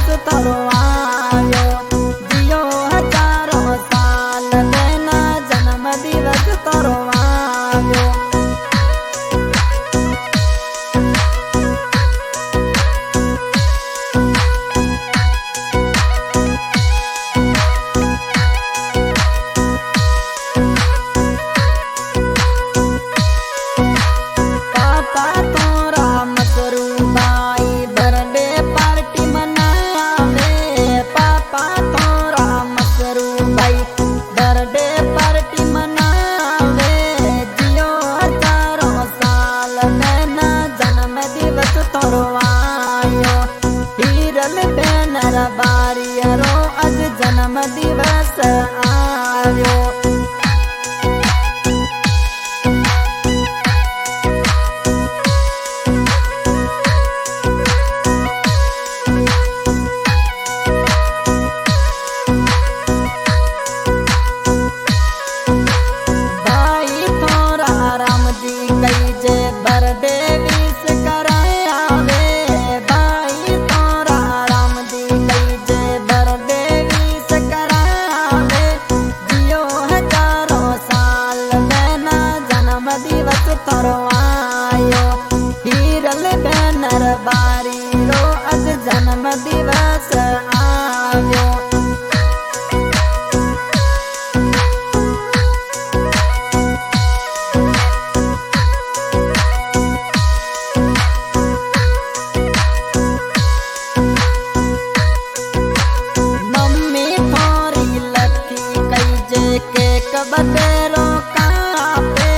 दिवस तोरो आयो, जियो हजारों साल देना जन्म दिवस तोरो आयो। बारियरो अज जन्म दिवस आयो। भाई थोड़ा राम जी कई जे बरदे विश कराया वे, भाई थोड़ा राम जी कई जे बरदे विश कराया वे, जियो हजारों साल देना जन्म दिवस तोरो आयो। हीरल बैनर बारी रो अज जन्म दिवस आयो। केक बतेरो कापे,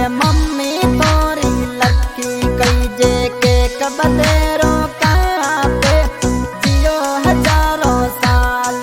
मम्मी थोड़ी लक्की कई जे केक बतेरो कापे, जियो हजारों साल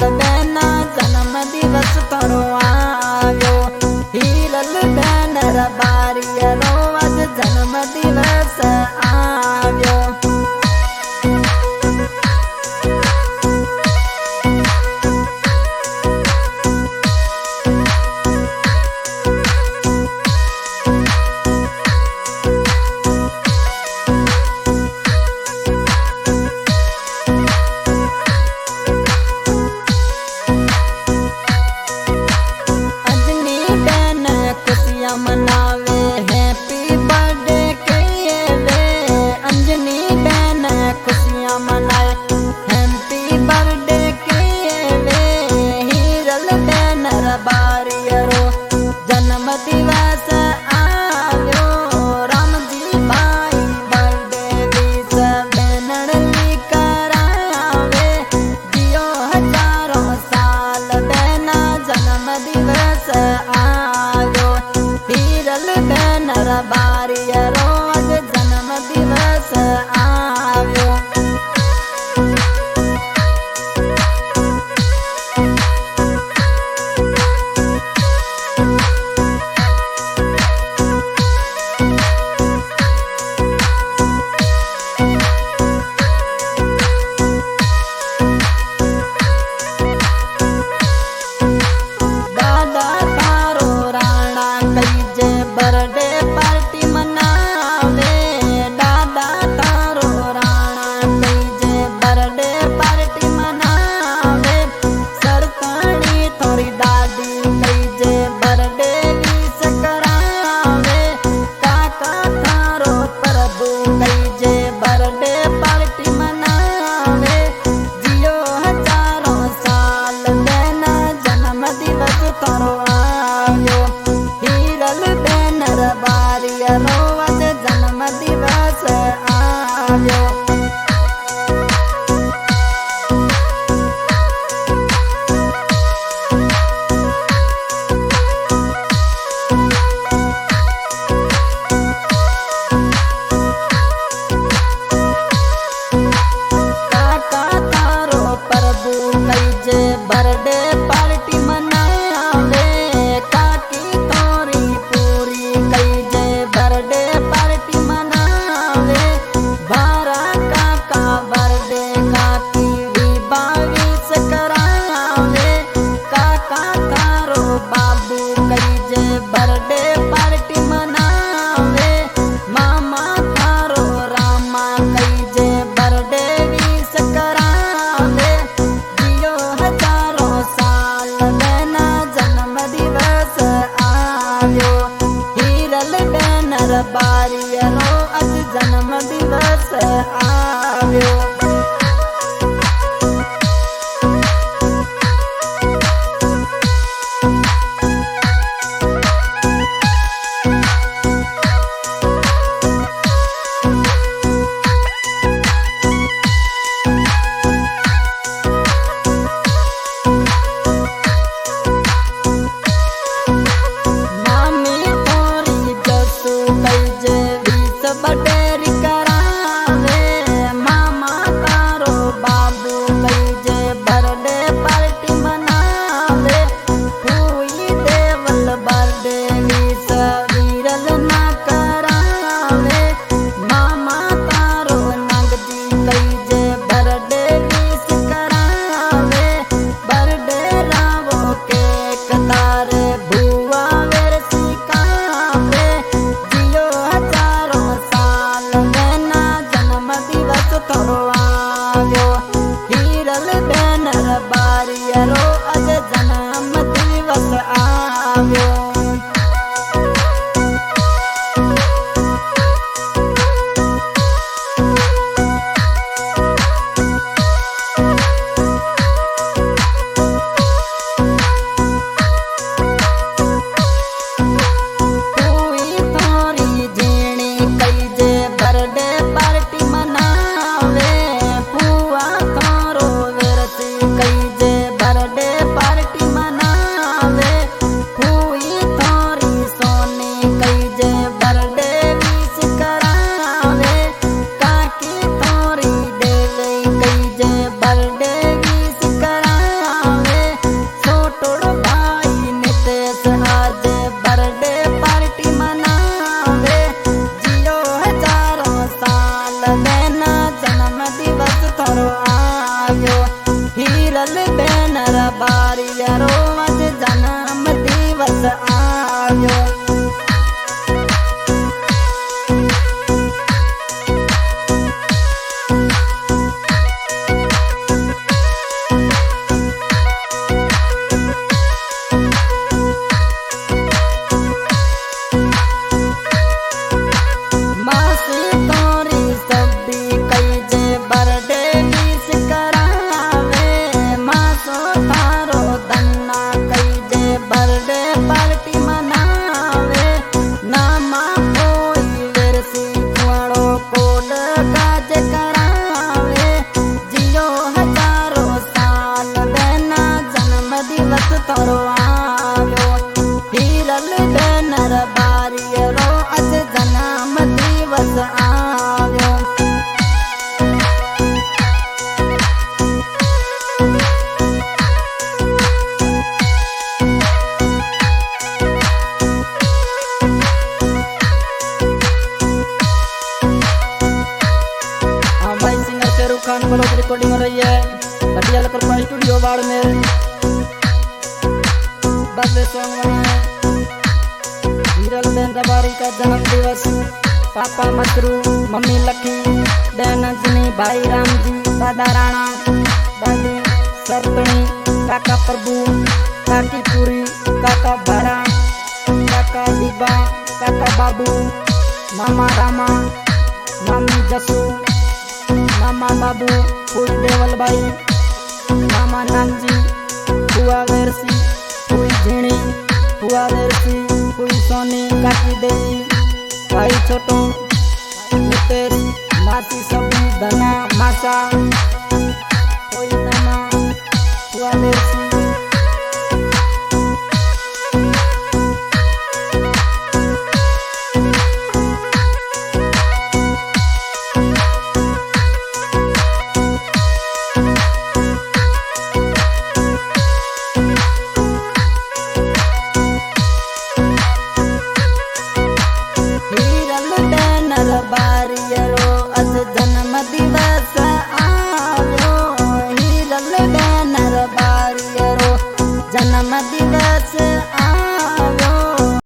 આવ્યો હિરલ બેનર બારિયરો આજ જન્મ દિવસ આવ્યો बलोच रिकॉर्डिंग हो रही है घटिया कृपा स्टूडियो बाड़मेर बर्थडे सॉन्ग बना है हिरल बेन रबारी का जन्म दिवस पापा मसरू मम्मी लखी बहन अंजनी भाई राम जी दादा राणा दादी सरपणी काका प्रभु काकी पूरी काका भरा काका दीबा काका बाबू मामा रामा मामी जसू मामा बाबू फूल देवल भाई मामा नानजी फुआ वेरसी फुई झीणी फुआ वेरसी फुई सोनी काकी देवी भाई छोटू नितेश मासी सभी धना मासा